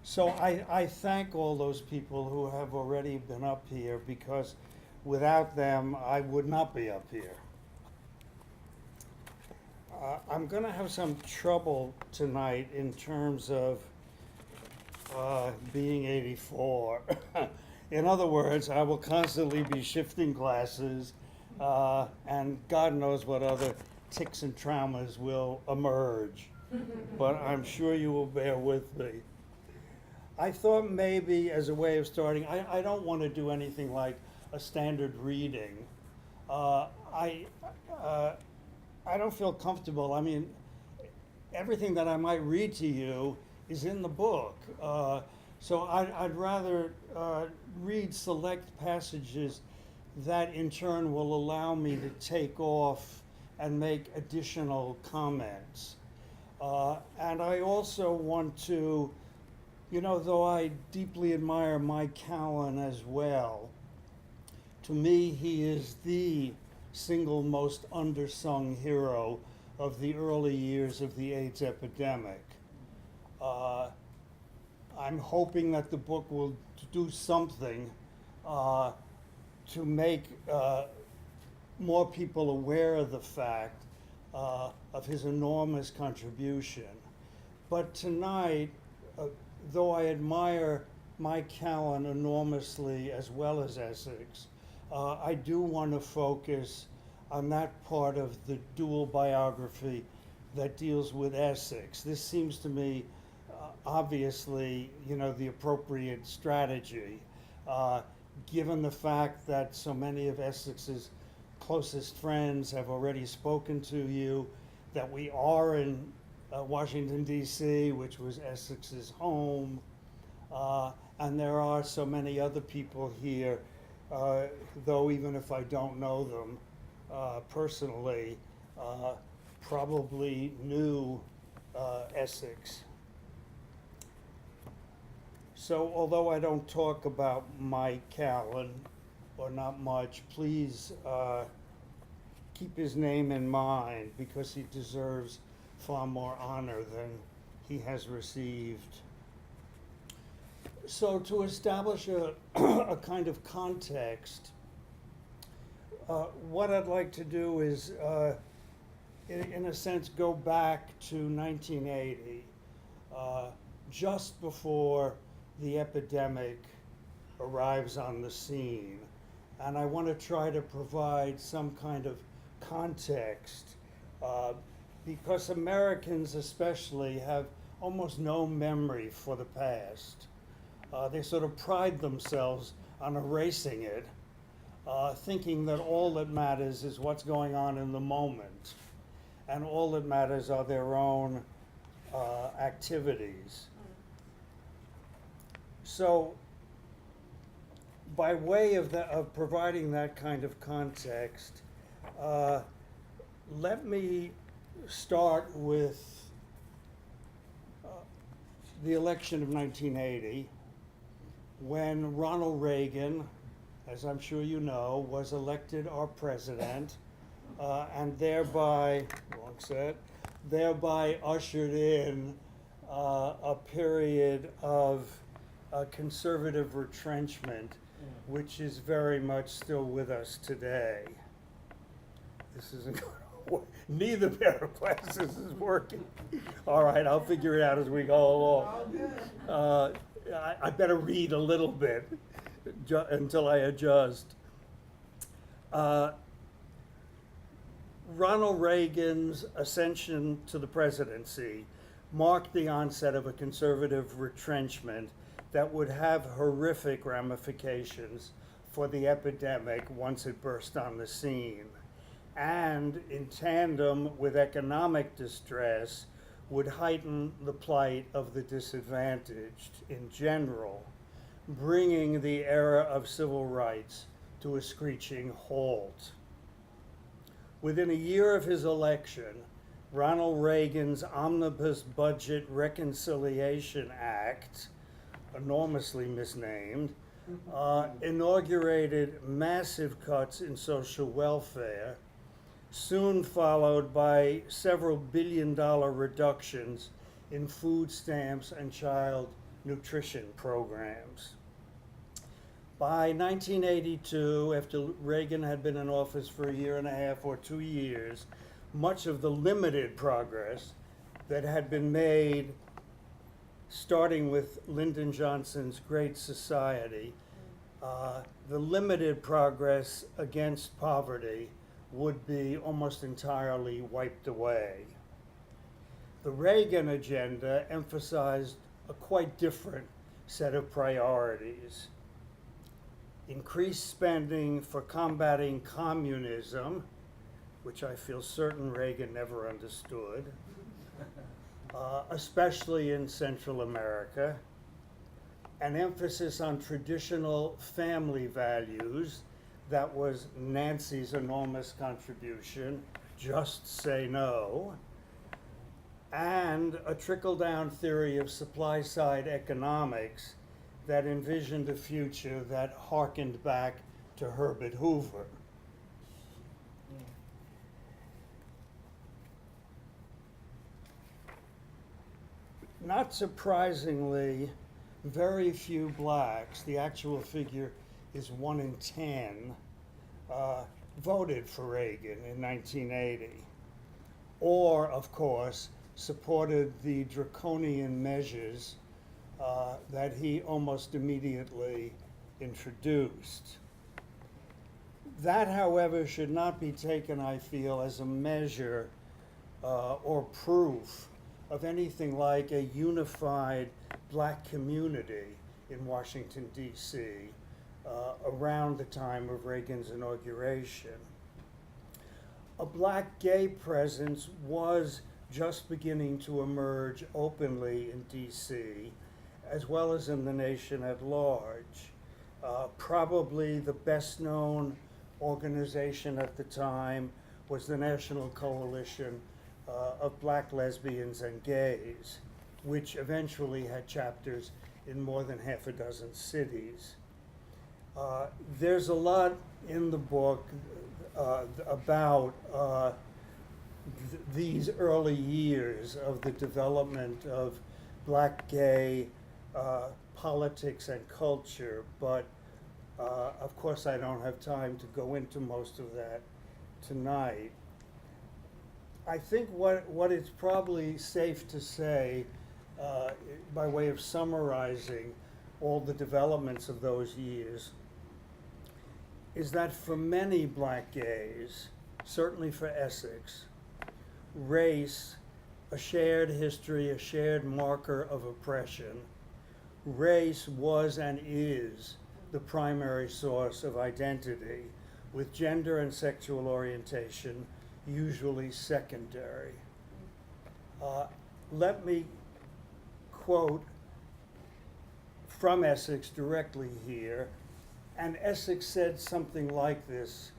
So I thank all those people who have already been up here because without them, I would not be up here. I'm going to have some trouble tonight in terms of being 84. In other words, I will constantly be shifting classes, and God knows what other tics and traumas will emerge. But I'm sure you will bear with me. I thought maybe as a way of starting, I don't want to do anything like a standard reading. Uh, I, uh, I don't feel comfortable. I mean, everything that I might read to you is in the book. So I'd rather read select passages that in turn will allow me to take off and make additional comments. And I also want to, though I deeply admire Mike Callen as well, to me he is the single most undersung hero of the early years of the AIDS epidemic. I'm hoping that the book will do something to make more people aware of the fact of his enormous contribution. But tonight, though I admire Mike Callen enormously as well as Essex, I do want to focus on that part of the dual biography that deals with Essex. This seems to me obviously, the appropriate strategy, given the fact that so many of Essex's closest friends have already spoken to you, that we are in Washington, D.C., which was Essex's home, and there are so many other people here, though even if I don't know them personally, probably knew Essex. So although I don't talk about Mike Callen, or not much, please keep his name in mind because he deserves far more honor than he has received. So to establish a kind of context, what I'd like to do is, in a sense, go back to 1980, just before the epidemic arrives on the scene. And I want to try to provide some kind of context because Americans especially have almost no memory for the past. They sort of pride themselves on erasing it, thinking that all that matters is what's going on in the moment, and all that matters are their own activities. So, by way of providing that kind of context, let me start with the election of 1980, when Ronald Reagan, as I'm sure you know, was elected our president, and thereby ushered in a period of conservative retrenchment, which is very much still with us today. This isn't going to work. Neither pair of glasses is working. All right, I'll figure it out as we go along. I better read a little bit until I adjust. Ronald Reagan's ascension to the presidency marked the onset of a conservative retrenchment that would have horrific ramifications for the epidemic once it burst on the scene, and in tandem with economic distress would heighten the plight of the disadvantaged in general, bringing the era of civil rights to a screeching halt. Within a year of his election, Ronald Reagan's Omnibus Budget Reconciliation Act, enormously misnamed, inaugurated massive cuts in social welfare, soon followed by several billion-dollar reductions in food stamps and child nutrition programs. By 1982, after Reagan had been in office for a year and a half or 2 years, much of the limited progress that had been made, starting with Lyndon Johnson's Great Society, the limited progress against poverty would be almost entirely wiped away. The Reagan agenda emphasized a quite different set of priorities. Increased spending for combating communism, which I feel certain Reagan never understood, especially in Central America, an emphasis on traditional family values. That was Nancy's enormous contribution, just say no, and a trickle-down theory of supply-side economics that envisioned a future that harkened back to Herbert Hoover. Not surprisingly, very few blacks, the actual figure is 1 in 10, voted for Reagan in 1980, or, of course, supported the draconian measures that he almost immediately introduced. That, however, should not be taken, I feel, as a measure or proof of anything like a unified black community in Washington, D.C. Around the time of Reagan's inauguration. A black gay presence was just beginning to emerge openly in D.C., as well as in the nation at large. Probably the best known organization at the time was the National Coalition of Black Lesbians and Gays, which eventually had chapters in more than half a dozen cities. There's a lot in the book about these early years of the development of black gay politics and culture, but of course I don't have time to go into most of that tonight. I think what it's probably safe to say, by way of summarizing all the developments of those years, is that for many black gays, certainly for Essex, race, a shared history, a shared marker of oppression, race was and is the primary source of identity, with gender and sexual orientation usually secondary. Let me quote from Essex directly here, and Essex said something like this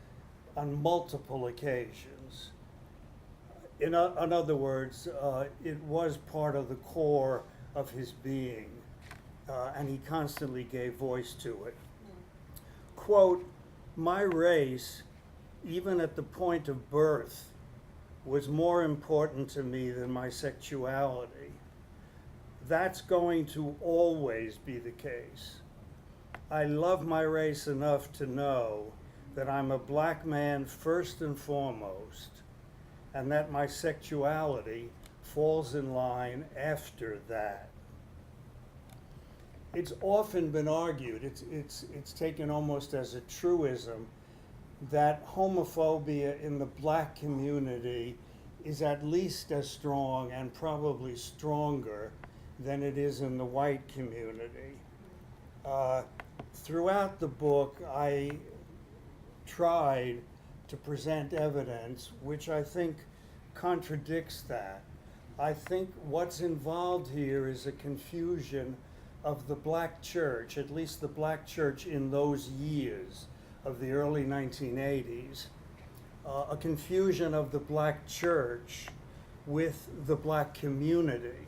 on multiple occasions. In other words, it was part of the core of his being, and he constantly gave voice to it. Quote, "My race, even at the point of birth, was more important to me than my sexuality. That's going to always be the case. I love my race enough to know that I'm a black man first and foremost, and that my sexuality falls in line after that." It's often been argued, it's taken almost as a truism, that homophobia in the black community is at least as strong and probably stronger than it is in the white community. Throughout the book, I tried to present evidence which I think contradicts that. I think what's involved here is a confusion of the black church, at least the black church in those years of the early 1980s, a confusion of the black church with the black community.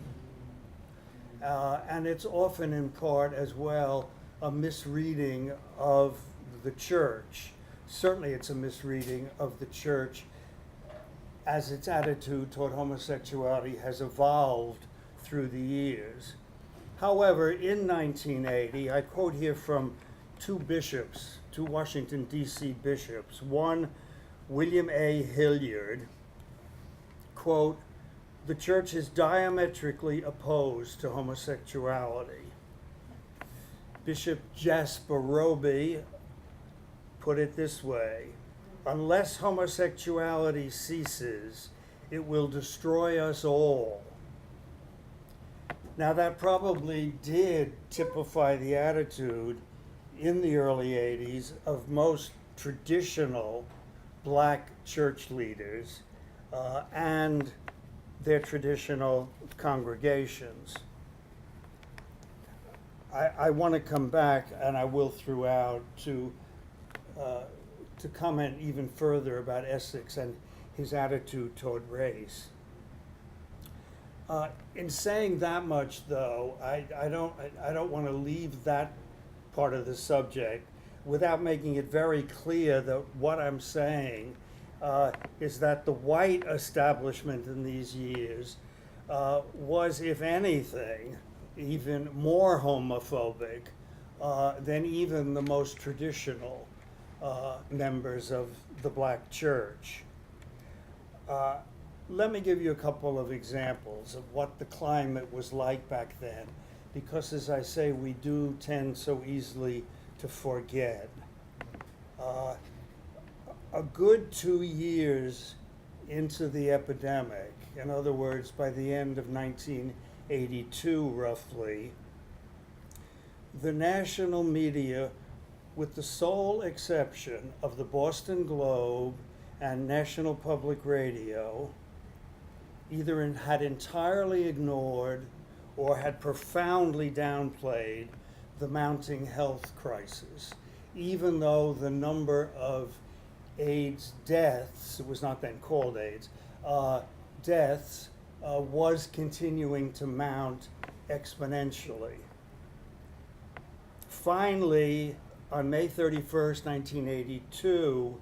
And it's often in part as well a misreading of the church. Certainly it's a misreading of the church as its attitude toward homosexuality has evolved through the years. However, in 1980, I quote here from two bishops, two Washington, D.C. bishops. One, William A. Hilliard, quote, "The church is diametrically opposed to homosexuality." Bishop Jasper Roby put it this way: "Unless homosexuality ceases, it will destroy us all." Now, that probably did typify the attitude in the early 80s of most traditional black church leaders and their traditional congregations. I want to come back, and I will throughout, to comment even further about Essex and his attitude toward race. In saying that much, though, I don't want to leave that part of the subject without making it very clear that what I'm saying is that the white establishment in these years was, if anything, even more homophobic than even the most traditional members of the black church. Let me give you a couple of examples of what the climate was like back then, because, as I say, we do tend so easily to forget. A good 2 years into the epidemic, in other words, by the end of 1982 roughly, the national media, with the sole exception of the Boston Globe and National Public Radio, either had entirely ignored or had profoundly downplayed the mounting health crisis, even though the number of AIDS deaths, it was not then called AIDS, deaths was continuing to mount exponentially. Finally, on May 31st, 1982,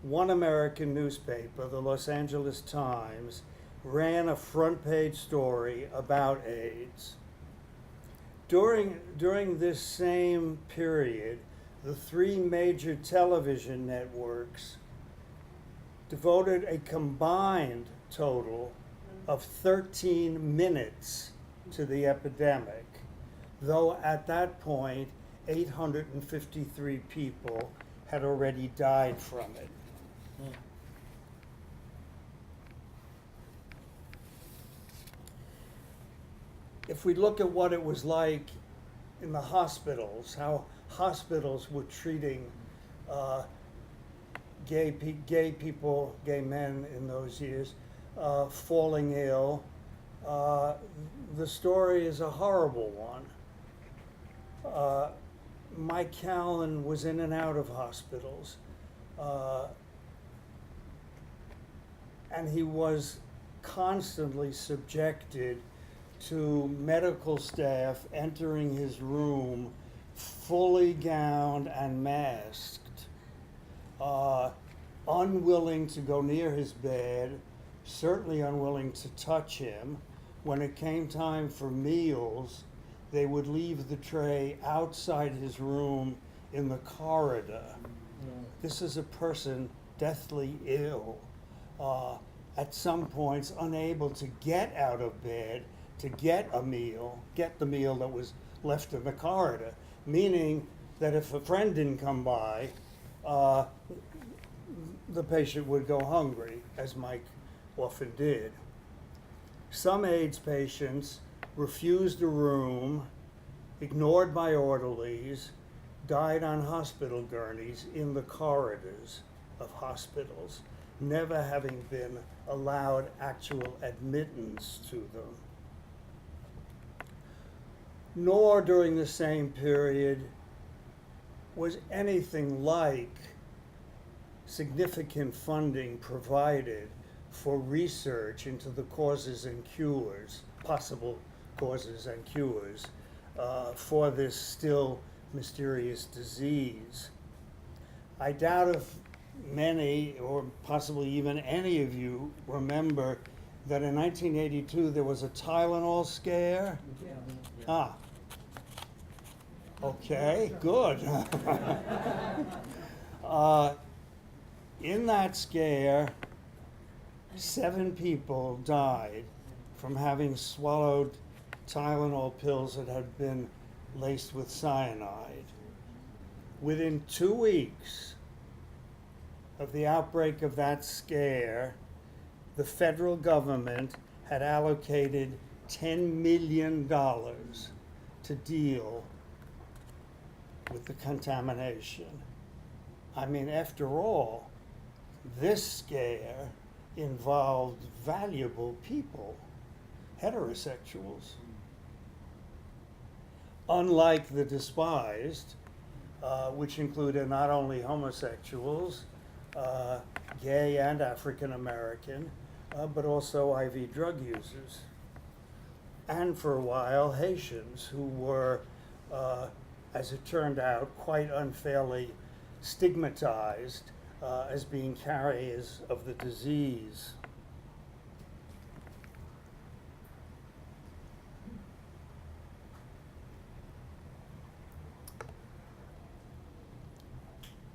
one American newspaper, the Los Angeles Times, ran a front page story about AIDS. During this same period, the three major television networks devoted a combined total of 13 minutes to the epidemic, though at that point, 853 people had already died from it. If we look at what it was like in the hospitals, how hospitals were treating gay people, gay men in those years, falling ill, the story is a horrible one. Mike Callen was in and out of hospitals, and he was constantly subjected to medical staff entering his room fully gowned and masked, unwilling to go near his bed, certainly unwilling to touch him. When it came time for meals, they would leave the tray outside his room in the corridor. This is a person deathly ill, at some points unable to get out of bed to get the meal that was left in the corridor, meaning that if a friend didn't come by, the patient would go hungry, as Mike often did. Some AIDS patients refused a room, ignored by orderlies, died on hospital gurneys in the corridors of hospitals, never having been allowed actual admittance to them. Nor during the same period was anything like significant funding provided for research into the causes and cures, possible causes and cures, for this still mysterious disease. I doubt if many, or possibly even any of you, remember that in 1982 there was a Tylenol scare? Ah. Okay, good. In that scare, 7 people died from having swallowed Tylenol pills that had been laced with cyanide. Within 2 weeks of the outbreak of that scare, the federal government had allocated $10 million to deal with the contamination. I mean, after all, this scare involved valuable people, heterosexuals. Unlike the despised, which included not only homosexuals, gay and African American, but also IV drug users. And for a while, Haitians, who were, as it turned out, quite unfairly stigmatized as being carriers of the disease.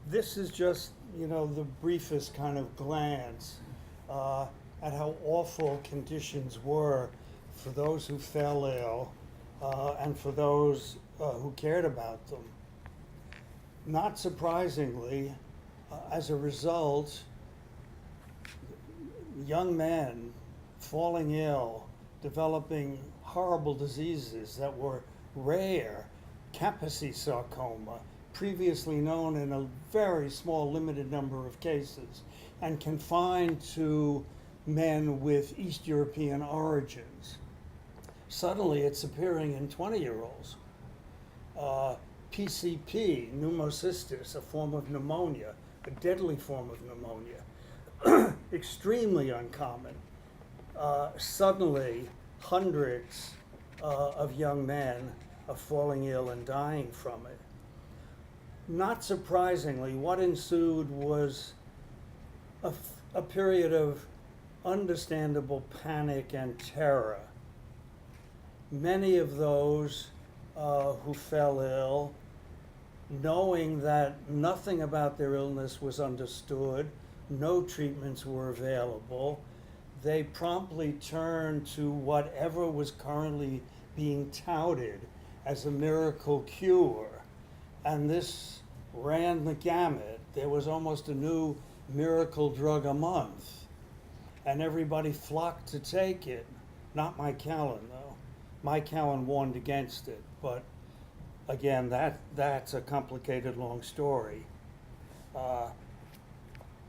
This is just, the briefest kind of glance at how awful conditions were for those who fell ill and for those who cared about them. Not surprisingly, as a result, young men falling ill, developing horrible diseases that were rare, Kaposi sarcoma, previously known in a very small, limited number of cases, and confined to men with East European origins. Suddenly, it's appearing in 20-year-olds. PCP, pneumocystis, a form of pneumonia, a deadly form of pneumonia, extremely uncommon. Suddenly, hundreds of young men are falling ill and dying from it. Not surprisingly, what ensued was a period of understandable panic and terror. Many of those who fell ill, knowing that nothing about their illness was understood, no treatments were available, they promptly turned to whatever was currently being touted as a miracle cure. And this ran the gamut. There was almost a new miracle drug a month. And everybody flocked to take it. Not my Callen, though. My Callen warned against it. But again, that's a complicated, long story.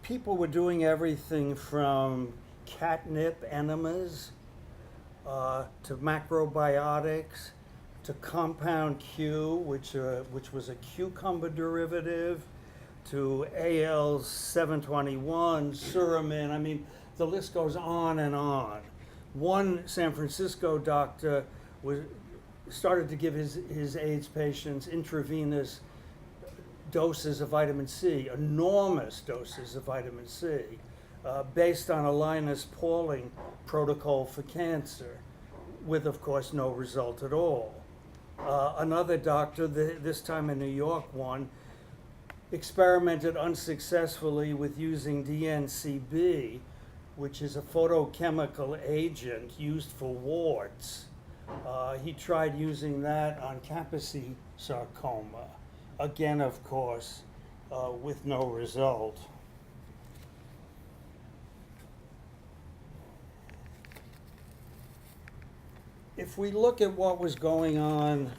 People were doing everything from catnip enemas to macrobiotics, to compound Q, which was a cucumber derivative, to AL-721, Suramin. I mean, the list goes on and on. One San Francisco doctor started to give his AIDS patients intravenous doses of vitamin C, enormous doses of vitamin C, based on a Linus Pauling protocol for cancer, with, of course, no result at all. Another doctor, this time a New York one, experimented unsuccessfully with using DNCB, which is a photochemical agent used for warts. He tried using that on Kaposi sarcoma, again, of course, with no result. If we look at what was going on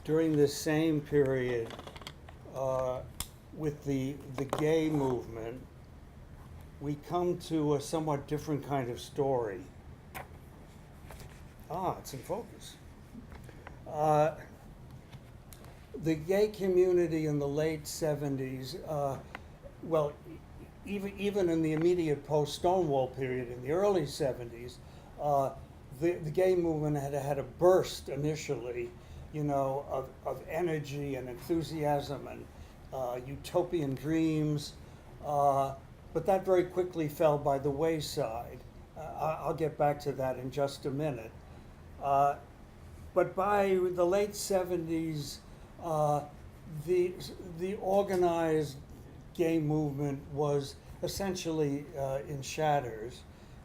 during this same period with the gay movement, we come to a somewhat different kind of story. It's in focus. The gay community in the late 70s, even in the immediate post-Stonewall period in the early 70s, the gay movement had a burst initially, of energy and enthusiasm and utopian dreams, but that very quickly fell by the wayside. I'll get back to that in just a minute. Uh, but by the late 70s, uh, the, the organized gay movement was essentially in shatters,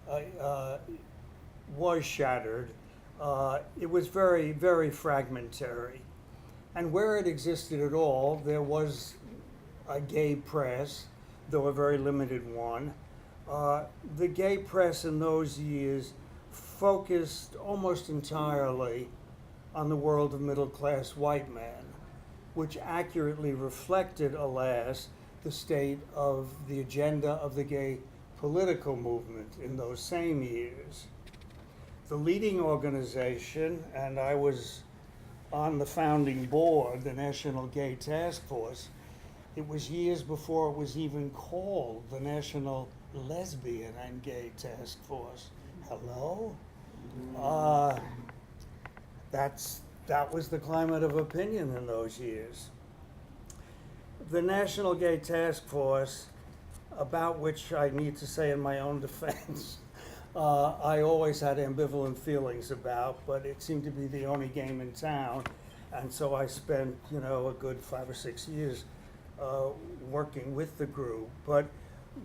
uh, uh, was shattered. It was very, very fragmentary. And where it existed at all, there was a gay press, though a very limited one. The gay press in those years focused almost entirely on the world of middle-class white men, which accurately reflected, alas, the state of the agenda of the gay political movement in those same years. The leading organization, and I was on the founding board, the National Gay Task Force, it was years before it was even called the National Lesbian and Gay Task Force. Hello? That was the climate of opinion in those years. The National Gay Task Force, about which I need to say in my own defense, I always had ambivalent feelings about, but it seemed to be the only game in town, and so I spent, a good 5 or 6 years working with the group. But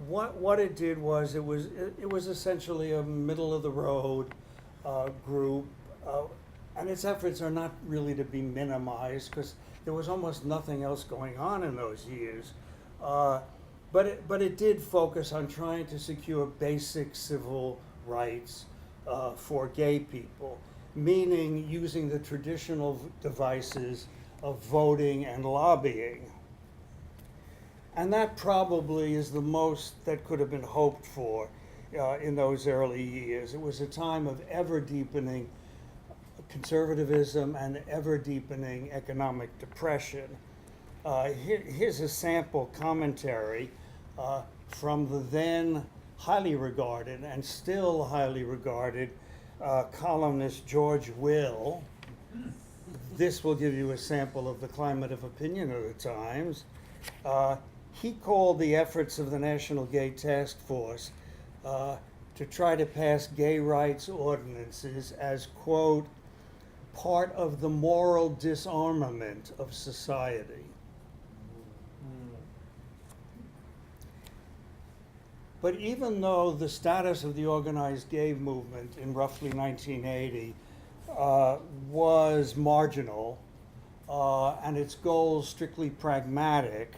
what it did was it was essentially a middle of the road group, and its efforts are not really to be minimized because there was almost nothing else going on in those years. But it did focus on trying to secure basic civil rights for gay people, meaning using the traditional devices of voting and lobbying. And that probably is the most that could have been hoped for in those early years. It was a time of ever-deepening conservatism and ever-deepening economic depression. Here's a sample commentary from the then highly regarded and still highly regarded columnist George Will. This will give you a sample of the climate of opinion of the times. He called the efforts of the National Gay Task Force to try to pass gay rights ordinances as, quote, part of the moral disarmament of society. But even though the status of the organized gay movement in roughly 1980 was marginal and its goals strictly pragmatic,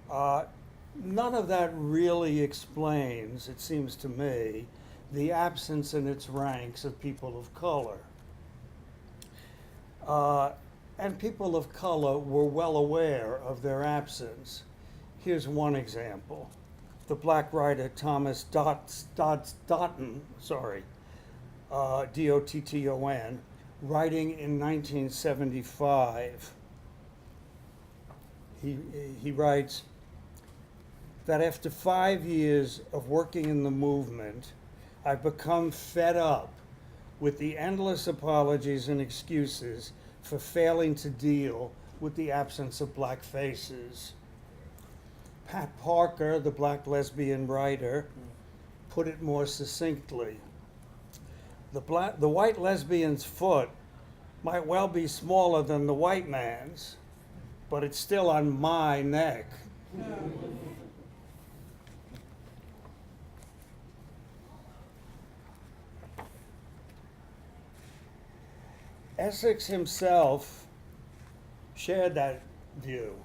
none of that really explains, it seems to me, the absence in its ranks of people of color. And people of color were well aware of their absence. Here's one example. The black writer Thomas Dotton, D-O-T-T-O-N, writing in 1975, he writes that after 5 years of working in the movement, I've become fed up with the endless apologies and excuses for failing to deal with the absence of black faces. Pat Parker, the black lesbian writer, put it more succinctly. The white lesbian's foot might well be smaller than the white man's, but it's still on my neck. Essex himself shared that view,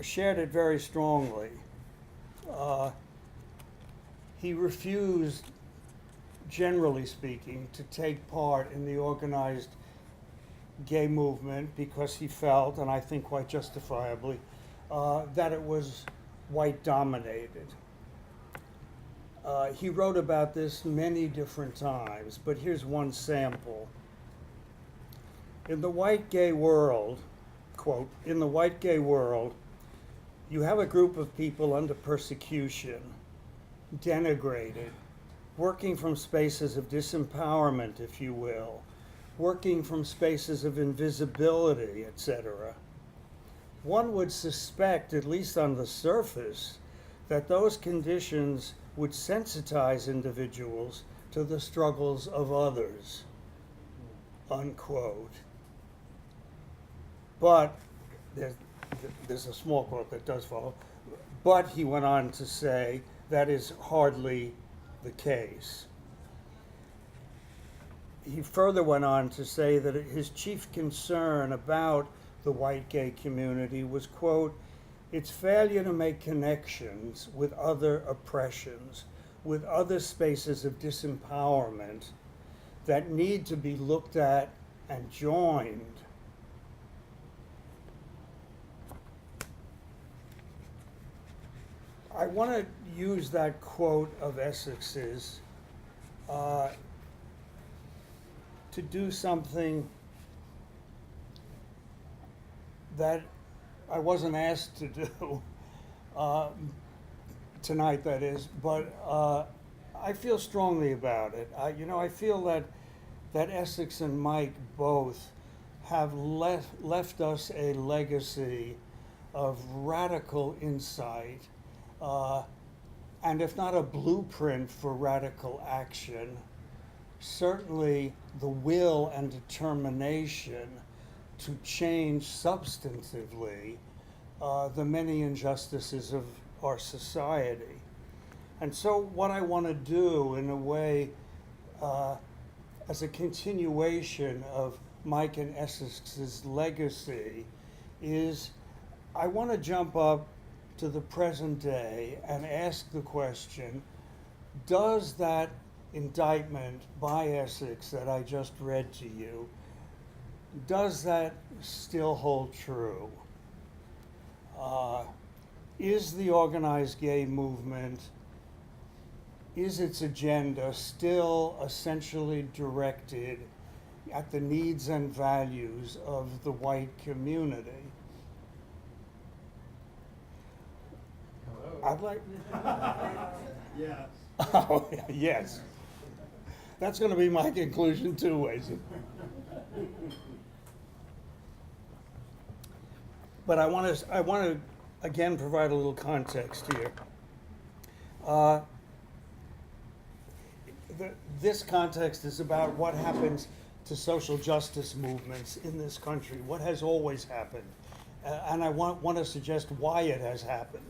shared it very strongly. He refused, generally speaking, to take part in the organized gay movement because he felt, and I think quite justifiably, that it was white dominated. He wrote about this many different times, but here's one sample. In the white gay world, quote, in the white gay world, you have a group of people under persecution, denigrated, working from spaces of disempowerment, if you will, working from spaces of invisibility, etc. One would suspect, at least on the surface, that those conditions would sensitize individuals to the struggles of others, unquote. But there's a small quote that does follow. But he went on to say that is hardly the case. He further went on to say that his chief concern about the white gay community was, quote, its failure to make connections with other oppressions, with other spaces of disempowerment that need to be looked at and joined. I want to use that quote of Essex's to do something that I wasn't asked to do tonight, that is, but I feel strongly about it. I feel that Essex and Mike both have left us a legacy of radical insight, and if not a blueprint for radical action, certainly the will and determination to change substantively the many injustices of our society. And so what I want to do, in a way, as a continuation of Mike and Essex's legacy, is I want to jump up to the present day and ask the question, does that indictment by Essex that I just read to you, does that still hold true? Is the organized gay movement, is its agenda still essentially directed at the needs and values of the white community? I'd like. Yes. Oh, yes. That's going to be my conclusion too, Wason. But I want to again provide a little context here. This context is about what happens to social justice movements in this country, what has always happened, and I want to suggest why it has happened.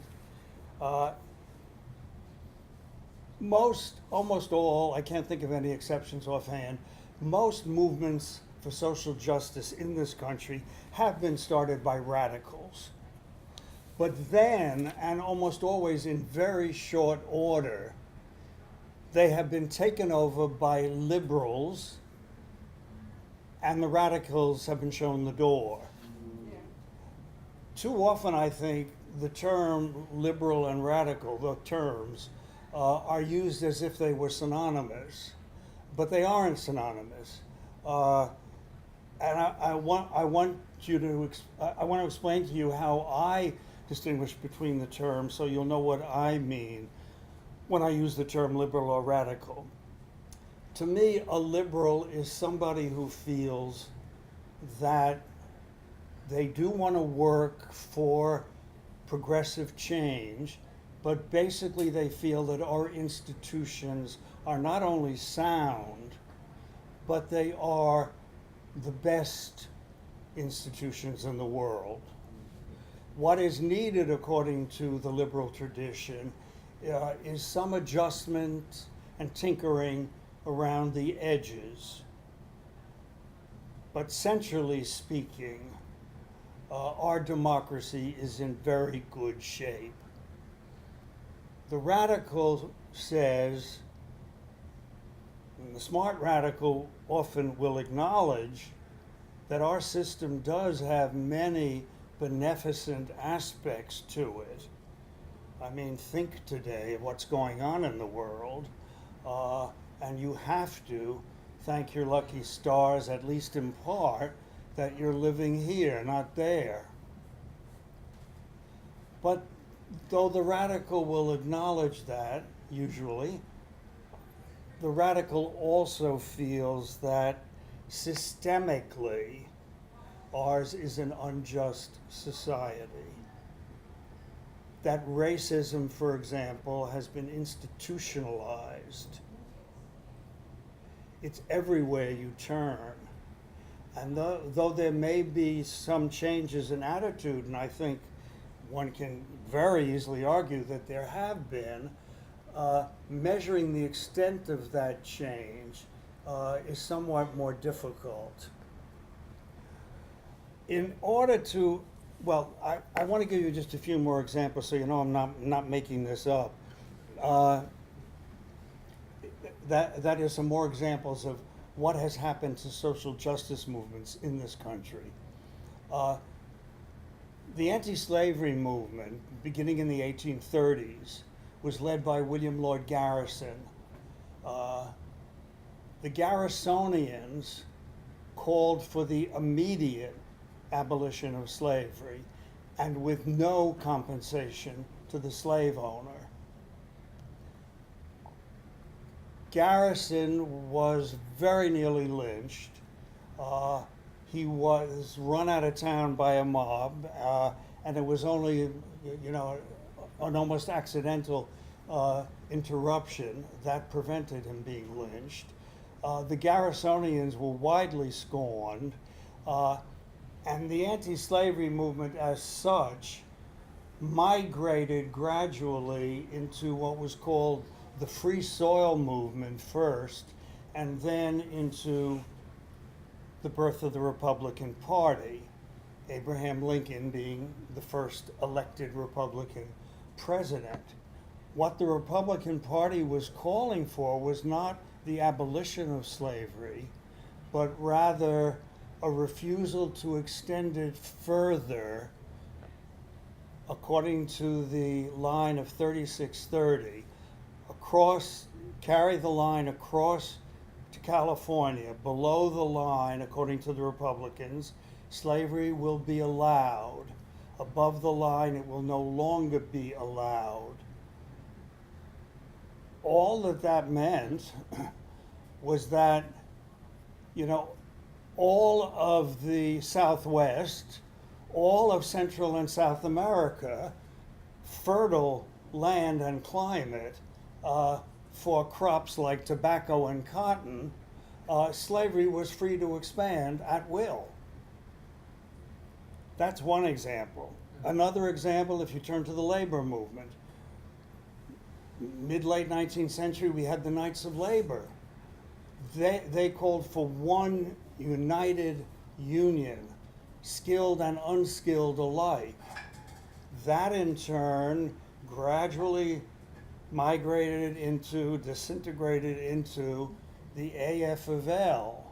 Almost all, I can't think of any exceptions offhand, most movements for social justice in this country have been started by radicals. But then, and almost always in very short order, they have been taken over by liberals, and the radicals have been shown the door. Yeah. Too often, I think, the term liberal and radical, the terms, are used as if they were synonymous, but they aren't synonymous. And I want to explain to you how I distinguish between the terms, so you'll know what I mean when I use the term liberal or radical. To me, a liberal is somebody who feels that they do want to work for progressive change, but basically they feel that our institutions are not only sound, but they are the best institutions in the world. What is needed, according to the liberal tradition, is some adjustment and tinkering around the edges. But centrally speaking, our democracy is in very good shape. The radical says, and the smart radical often will acknowledge, that our system does have many beneficent aspects to it. I mean, think today of what's going on in the world, and you have to thank your lucky stars, at least in part, that you're living here, not there. But though the radical will acknowledge that, usually, the radical also feels that systemically ours is an unjust society. that racism, for example, has been institutionalized. It's everywhere you turn. And though there may be some changes in attitude, and I think one can very easily argue that there have been, measuring the extent of that change is somewhat more difficult. In order to, well, I want to give you just a few more examples so you know I'm not making this up. That is some more examples of what has happened to social justice movements in this country. The anti-slavery movement, beginning in the 1830s, was led by William Lloyd Garrison. The Garrisonians called for the immediate abolition of slavery and with no compensation to the slave owner. Garrison was very nearly lynched. He was run out of town by a mob, and it was only, an almost accidental interruption that prevented him being lynched. The Garrisonians were widely scorned, and the anti-slavery movement as such migrated gradually into what was called the Free Soil movement first, and then into the birth of the Republican Party, Abraham Lincoln being the first elected Republican president. What the Republican Party was calling for was not the abolition of slavery, but rather a refusal to extend it further according to the line of 3630, carry the line across to California. Below the line, according to the Republicans, slavery will be allowed. Above the line, it will no longer be allowed. All that meant was that, all of the Southwest, all of Central and South America, fertile land and climate for crops like tobacco and cotton, slavery was free to expand at will. That's one example. Another example, if you turn to the labor movement, mid-late 19th century, we had the Knights of Labor. They called for one united union, skilled and unskilled alike. That in turn gradually disintegrated into the AF of L.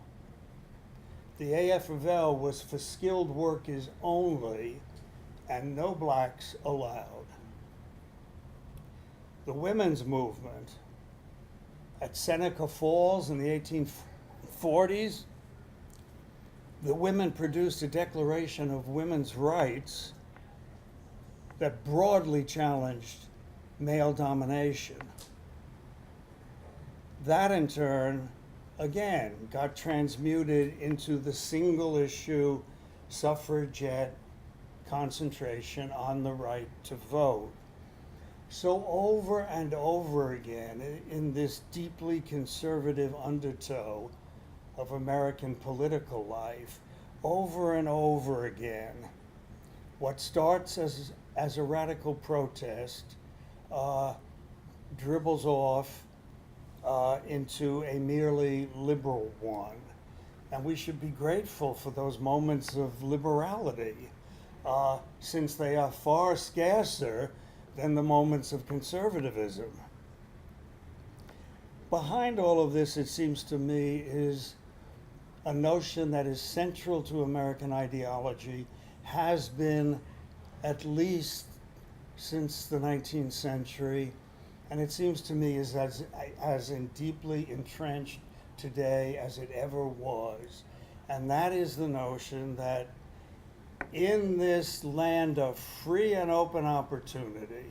The AF of L was for skilled workers only and no blacks allowed. The women's movement at Seneca Falls in the 1840s, the women produced a Declaration of Women's Rights that broadly challenged male domination. That in turn, again, got transmuted into the single issue suffragette concentration on the right to vote. So over and over again, in this deeply conservative undertow of American political life, over and over again, what starts as a radical protest dribbles off into a merely liberal one. And we should be grateful for those moments of liberality, since they are far scarcer than the moments of conservatism. Behind all of this, it seems to me, is a notion that is central to American ideology, has been at least since the 19th century, and it seems to me is as deeply entrenched today as it ever was. And that is the notion that in this land of free and open opportunity,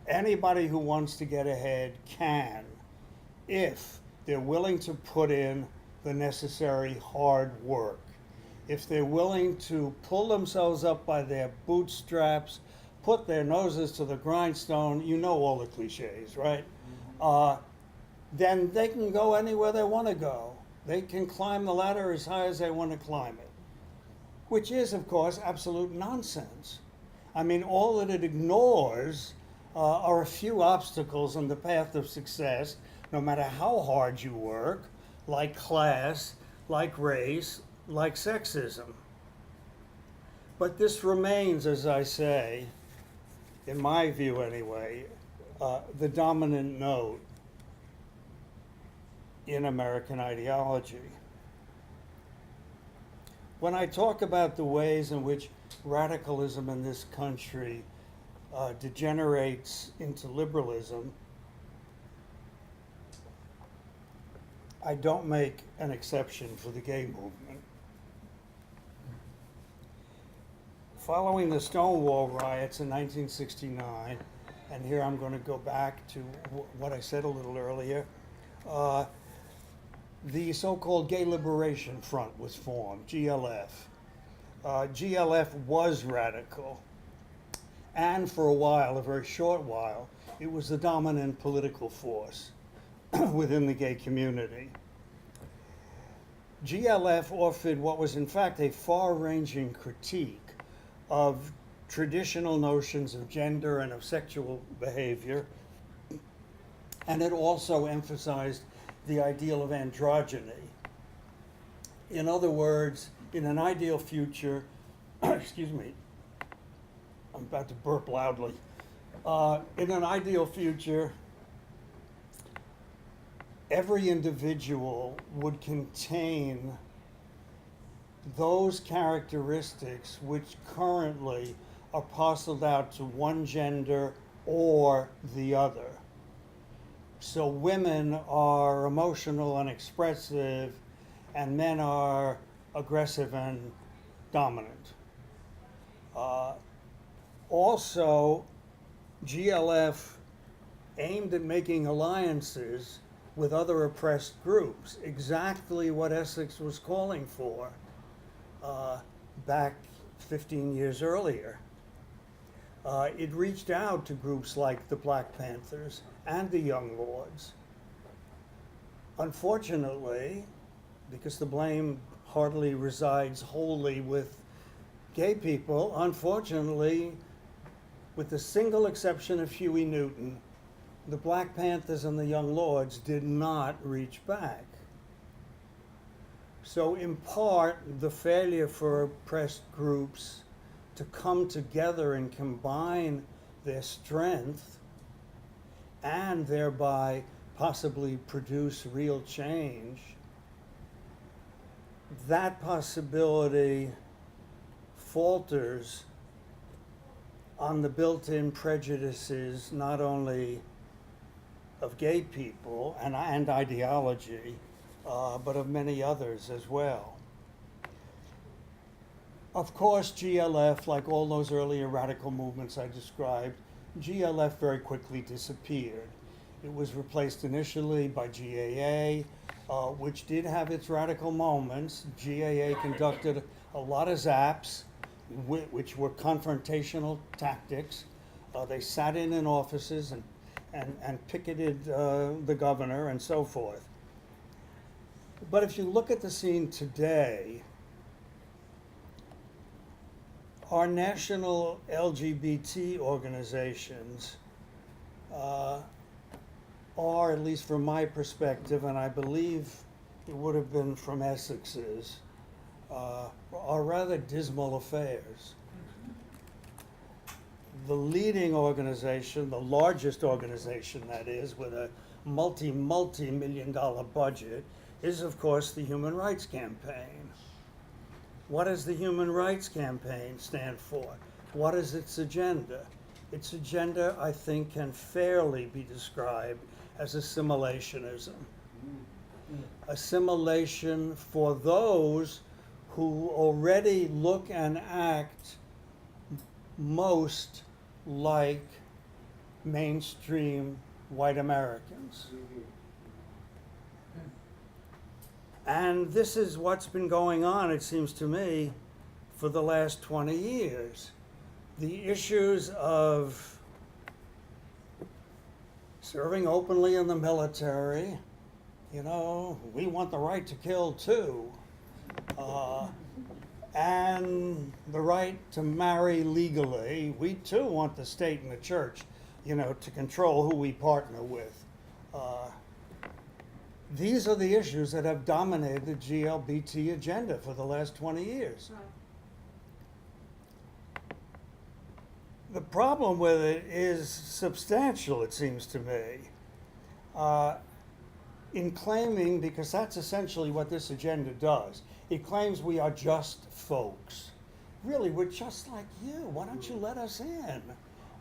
anybody who wants to get ahead can, if they're willing to put in the necessary hard work, if they're willing to pull themselves up by their bootstraps, put their noses to the grindstone, you know all the cliches, right? Then they can go anywhere they want to go. They can climb the ladder as high as they want to climb it, which is, of course, absolute nonsense. I mean, all that it ignores are a few obstacles on the path of success, no matter how hard you work, like class, like race, like sexism. But this remains, as I say, in my view anyway, the dominant note in American ideology. When I talk about the ways in which radicalism in this country degenerates into liberalism, I don't make an exception for the gay movement. Following the Stonewall riots in 1969, and here I'm going to go back to what I said a little earlier, the so-called Gay Liberation Front was formed, GLF. GLF was radical, and for a while, a very short while, it was the dominant political force within the gay community. GLF offered what was in fact a far-ranging critique of traditional notions of gender and of sexual behavior, and it also emphasized the ideal of androgyny. In other words, in an ideal future, excuse me, I'm about to burp loudly. In an ideal future, every individual would contain those characteristics which currently are parceled out to one gender or the other. So women are emotional and expressive, and men are aggressive and dominant. Also, GLF aimed at making alliances with other oppressed groups, exactly what Essex was calling for back 15 years earlier. It reached out to groups like the Black Panthers and the Young Lords. Unfortunately, because the blame hardly resides wholly with gay people, unfortunately, with the single exception of Huey Newton, the Black Panthers and the Young Lords did not reach back. So in part, the failure for oppressed groups to come together and combine their strength and thereby possibly produce real change, that possibility falters on the built-in prejudices not only of gay people and ideology, but of many others as well. Of course, GLF, like all those earlier radical movements I described, GLF very quickly disappeared. It was replaced initially by GAA, which did have its radical moments. GAA conducted a lot of zaps, which were confrontational tactics. They sat in offices and picketed the governor and so forth. But if you look at the scene today, our national LGBT organizations are, at least from my perspective, and I believe it would have been from Essex's, are rather dismal affairs. The leading organization, the largest organization that is, with a multi-million-dollar budget, is of course the Human Rights Campaign. What does the Human Rights Campaign stand for? What is its agenda? Its agenda, I think, can fairly be described as assimilationism. Assimilation for those who already look and act most like mainstream white Americans. And this is what's been going on, it seems to me, for the last 20 years. the issues of serving openly in the military, you know, we want the right to kill too, and the right to marry legally. We too want the state and the church, you know, to control who we partner with. These are the issues that have dominated the GLBT agenda for the last 20 years. Right. The problem with it is substantial, it seems to me, in claiming, because that's essentially what this agenda does, it claims we are just folks. Really, we're just like you. Why don't you let us in?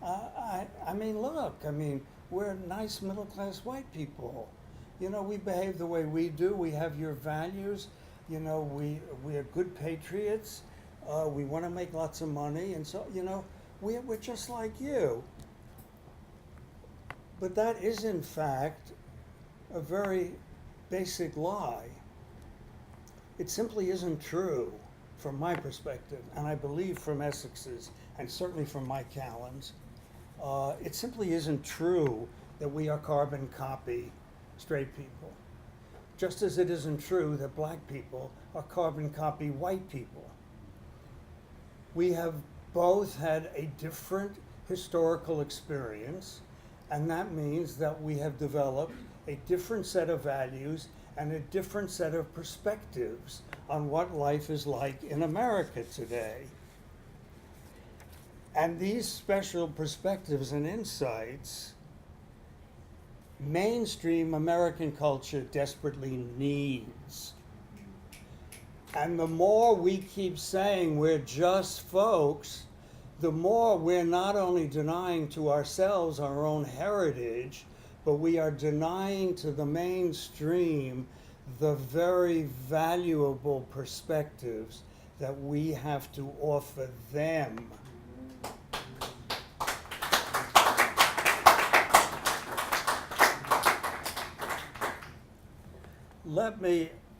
I mean, look, I mean, we're nice middle-class white people. You know, we behave the way we do. We have your values. You know, we are good patriots. We want to make lots of money. And so, you know, we're just like you. But that is, in fact, a very basic lie. It simply isn't true from my perspective, and I believe from Essex's, and certainly from Mike Callen's. It simply isn't true that we are carbon copy straight people. Just as it isn't true that black people are carbon copy white people. We have both had a different historical experience, and that means that we have developed a different set of values and a different set of perspectives on what life is like in America today. And these special perspectives and insights, mainstream American culture desperately needs. And the more we keep saying we're just folks, the more we're not only denying to ourselves our own heritage, but we are denying to the mainstream the very valuable perspectives that we have to offer them.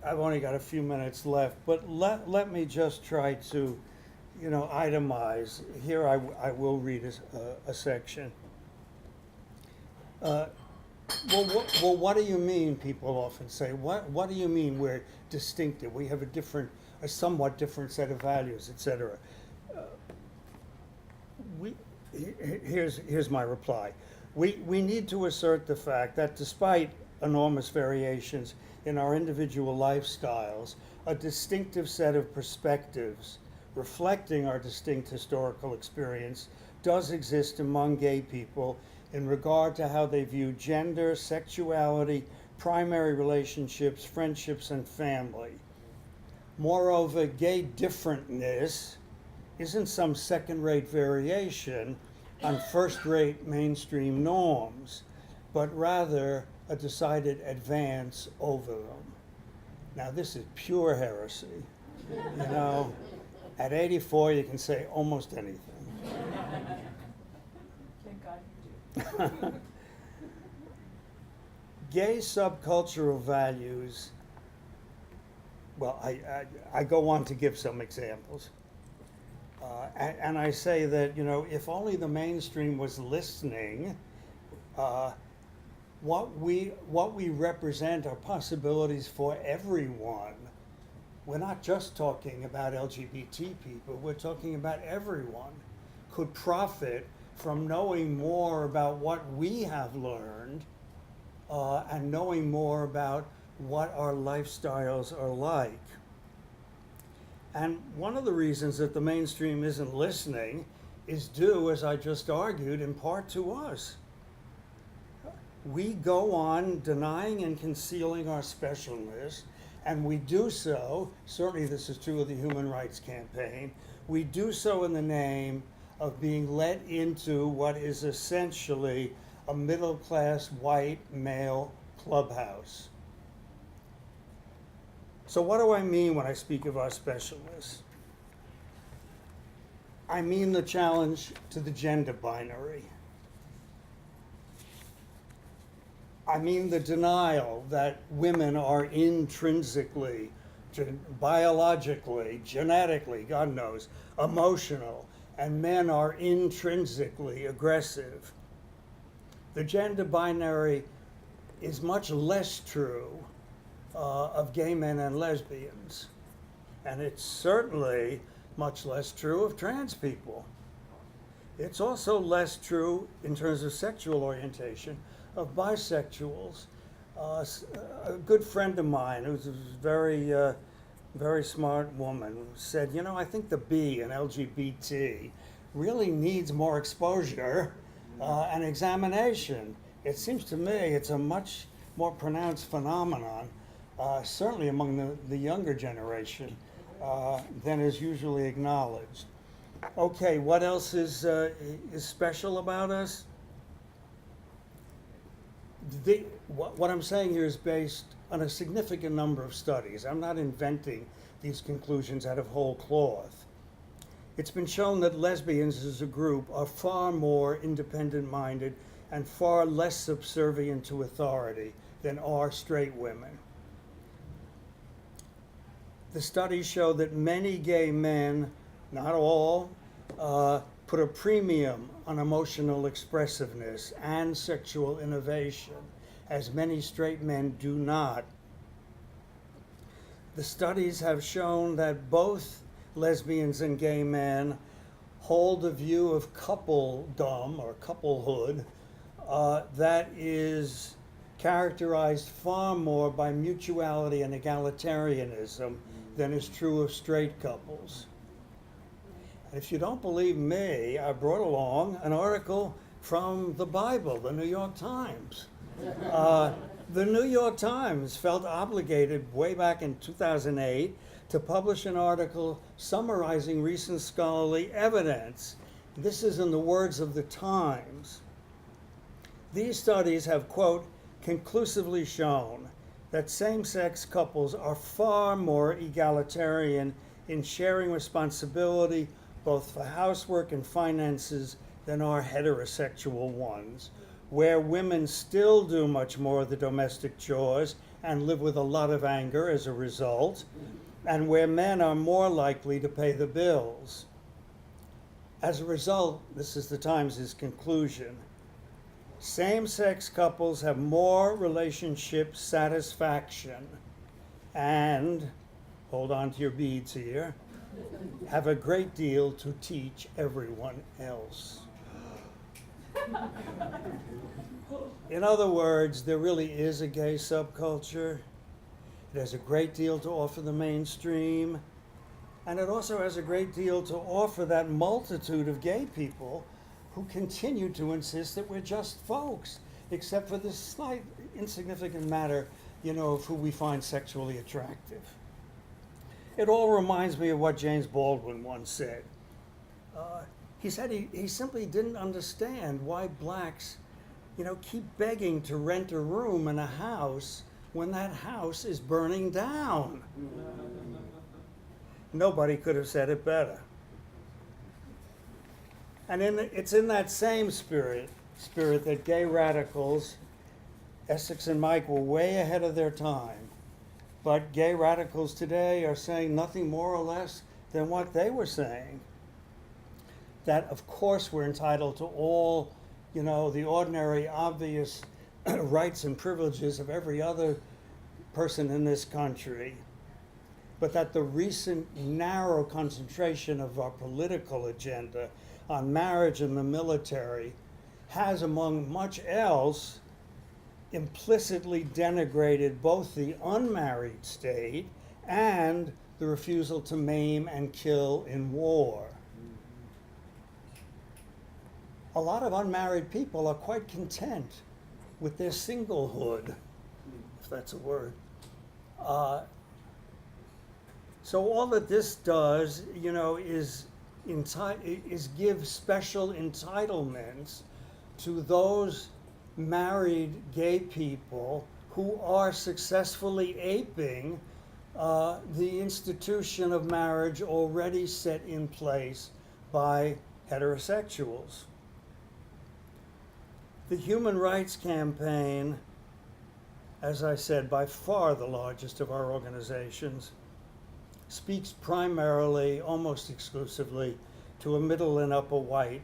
I've only got a few minutes left, but let me just try to, you know, itemize. Here I will read a section. Well, what do you mean, people often say? What do you mean we're distinctive? We have a somewhat different set of values, etc. Here's my reply. We need to assert the fact that despite enormous variations in our individual lifestyles, a distinctive set of perspectives reflecting our distinct historical experience does exist among gay people in regard to how they view gender, sexuality, primary relationships, friendships, and family. Moreover, gay differentness isn't some second-rate variation on first-rate mainstream norms, but rather a decided advance over them. Now, this is pure heresy. You know, at 84, you can say almost anything. Thank God you do. Gay subcultural values, well, I go on to give some examples. And I say that, you know, if only the mainstream was listening, what we represent are possibilities for everyone. We're not just talking about LGBT people, we're talking about everyone could profit from knowing more about what we have learned and knowing more about what our lifestyles are like. And one of the reasons that the mainstream isn't listening is due, as I just argued, in part to us. We go on denying and concealing our specialness, and we do so, certainly this is true of the Human Rights Campaign, we do so in the name of being let into what is essentially a middle-class white male clubhouse. So what do I mean when I speak of our specialness? I mean the challenge to the gender binary. I mean the denial that women are intrinsically, biologically, genetically, God knows, emotional, and men are intrinsically aggressive. The gender binary is much less true of gay men and lesbians, and it's certainly much less true of trans people. It's also less true in terms of sexual orientation of bisexuals. A good friend of mine, who's a very smart woman, said, you know, I think the B in LGBT really needs more exposure and examination. It seems to me it's a much more pronounced phenomenon, certainly among the younger generation, than is usually acknowledged. Okay, what else is special about us? What I'm saying here is based on a significant number of studies. I'm not inventing these conclusions out of whole cloth. It's been shown that lesbians as a group are far more independent-minded and far less subservient to authority than are straight women. The studies show that many gay men, not all, put a premium on emotional expressiveness and sexual innovation, as many straight men do not. The studies have shown that both lesbians and gay men hold a view of coupledom or couplehood that is characterized far more by mutuality and egalitarianism than is true of straight couples. If you don't believe me, I brought along an article from the Bible, the New York Times. The New York Times felt obligated way back in 2008 to publish an article summarizing recent scholarly evidence. This is in the words of the Times. These studies have, quote, conclusively shown that same-sex couples are far more egalitarian in sharing responsibility both for housework and finances than are heterosexual ones, where women still do much more of the domestic chores and live with a lot of anger as a result, and where men are more likely to pay the bills. As a result, this is the Times' conclusion, same-sex couples have more relationship satisfaction and, hold on to your beads here, have a great deal to teach everyone else. In other words, there really is a gay subculture. It has a great deal to offer the mainstream, and it also has a great deal to offer that multitude of gay people who continue to insist that we're just folks, except for this slight insignificant matter, you know, of who we find sexually attractive. It all reminds me of what James Baldwin once said. He said he simply didn't understand why blacks, you know, keep begging to rent a room in a house when that house is burning down. Nobody could have said it better. And it's in that same spirit that gay radicals, Essex and Mike, were way ahead of their time. But gay radicals today are saying nothing more or less than what they were saying. That, of course, we're entitled to all, you know, the ordinary, obvious rights and privileges of every other person in this country, but that the recent narrow concentration of our political agenda on marriage and the military has, among much else, implicitly denigrated both the unmarried state and the refusal to maim and kill in war. A lot of unmarried people are quite content with their singlehood, if that's a word. So all that this does, you know, is give special entitlements to those married gay people who are successfully aping the institution of marriage already set in place by heterosexuals. The Human Rights Campaign, as I said, by far the largest of our organizations, speaks primarily, almost exclusively, to a middle and upper white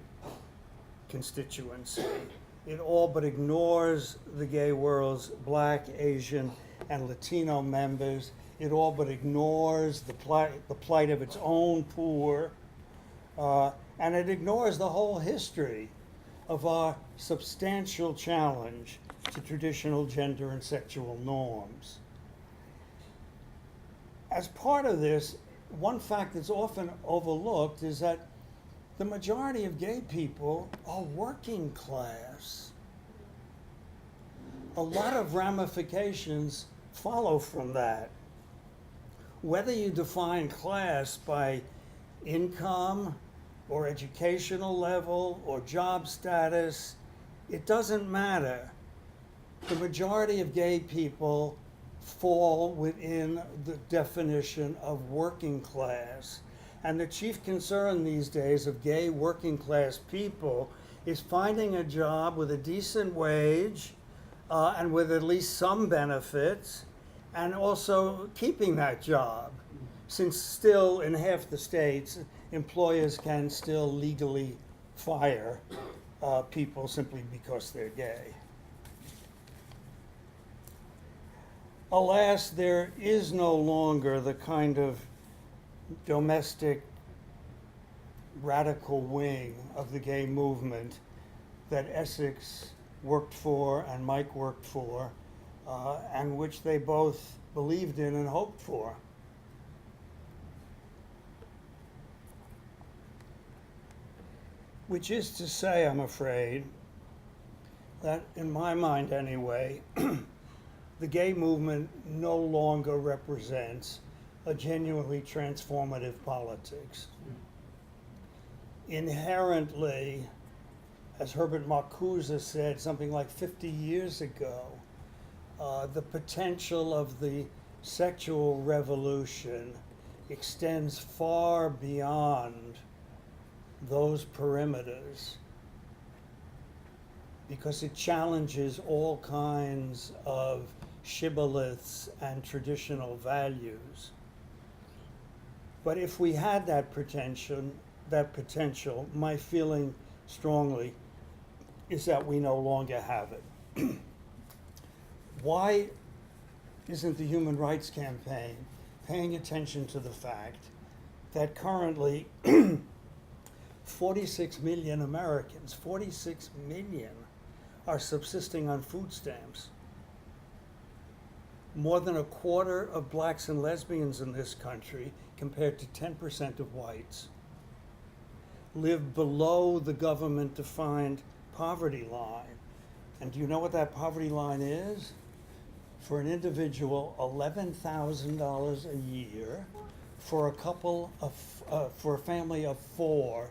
constituency. It all but ignores the gay world's Black, Asian, and Latino members. It all but ignores the plight of its own poor, and it ignores the whole history of our substantial challenge to traditional gender and sexual norms. As part of this, one fact that's often overlooked is that the majority of gay people are working class. A lot of ramifications follow from that. Whether you define class by income or educational level or job status, it doesn't matter. The majority of gay people fall within the definition of working class. And the chief concern these days of gay working class people is finding a job with a decent wage and with at least some benefits, and also keeping that job, since still in half the states, employers can still legally fire people simply because they're gay. Alas, there is no longer the kind of domestic radical wing of the gay movement that Essex worked for and Mike worked for, and which they both believed in and hoped for. Which is to say, I'm afraid, that in my mind anyway, the gay movement no longer represents a genuinely transformative politics. Inherently, as Herbert Marcuse said something like 50 years ago, the potential of the sexual revolution extends far beyond those perimeters, because it challenges all kinds of shibboleths and traditional values. But if we had that potential, my feeling strongly is that we no longer have it. Why isn't the Human Rights Campaign paying attention to the fact that currently 46 million Americans, 46 million, are subsisting on food stamps? More than a quarter of blacks and lesbians in this country, compared to 10% of whites, live below the government-defined poverty line. And do you know what that poverty line is? For an individual, $11,000 a year. For a couple of, for a family of four,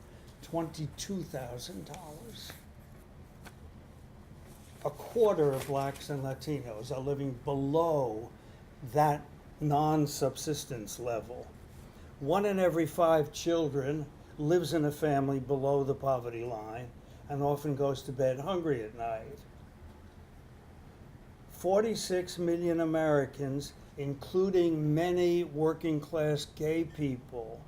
$22,000. A quarter of blacks and Latinos are living below that non-subsistence level. 1 in every 5 children lives in a family below the poverty line and often goes to bed hungry at night. 46 million Americans, including many working class gay people,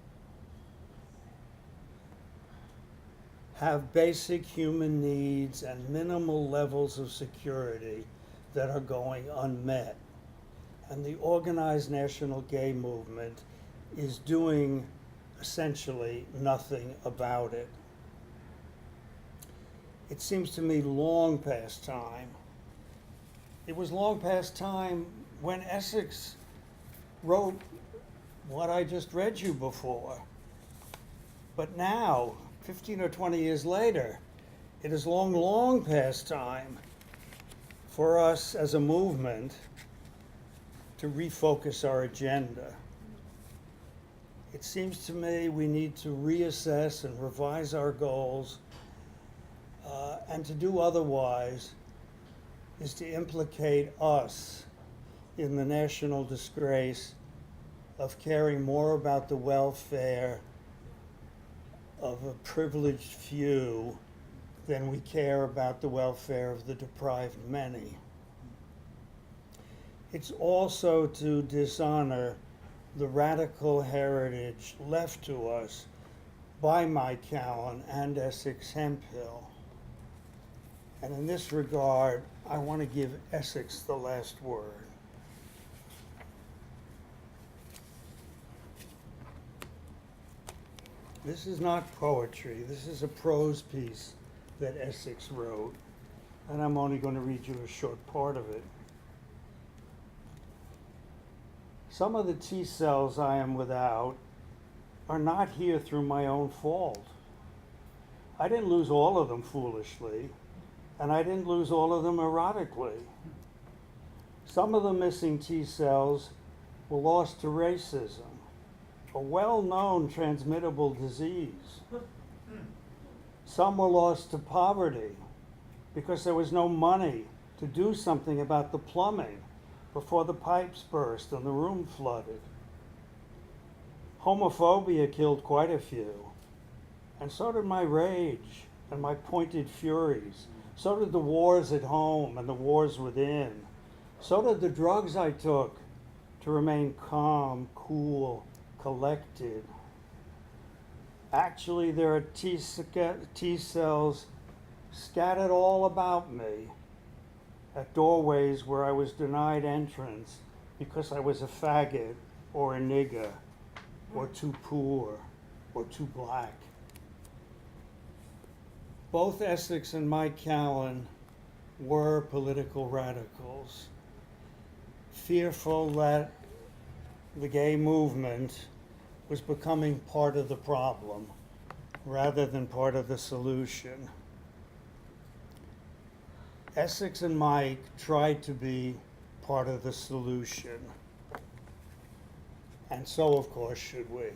have basic human needs and minimal levels of security that are going unmet. And the organized national gay movement is doing essentially nothing about it. It seems to me long past time. It was long past time when Essex wrote what I just read you before. But now, 15 or 20 years later, it is long, long past time for us as a movement to refocus our agenda. It seems to me we need to reassess and revise our goals, and to do otherwise is to implicate us in the national disgrace of caring more about the welfare of a privileged few than we care about the welfare of the deprived many. It's also to dishonor the radical heritage left to us by Mike Callen and Essex Hemphill. And in this regard, I want to give Essex the last word. This is not poetry. This is a prose piece that Essex wrote, and I'm only going to read you a short part of it. Some of the T cells I am without are not here through my own fault. I didn't lose all of them foolishly, and I didn't lose all of them erotically. Some of the missing T cells were lost to racism, a well-known transmittable disease. Some were lost to poverty because there was no money to do something about the plumbing before the pipes burst and the room flooded. Homophobia killed quite a few, and so did my rage and my pointed furies. So did the wars at home and the wars within. So did the drugs I took to remain calm, cool, collected. Actually, there are T cells scattered all about me at doorways where I was denied entrance because I was a faggot or a nigger or too poor or too black. Both Essex and Mike Callen were political radicals, fearful that the gay movement was becoming part of the problem rather than part of the solution. Essex and Mike tried to be part of the solution, and so of course should we.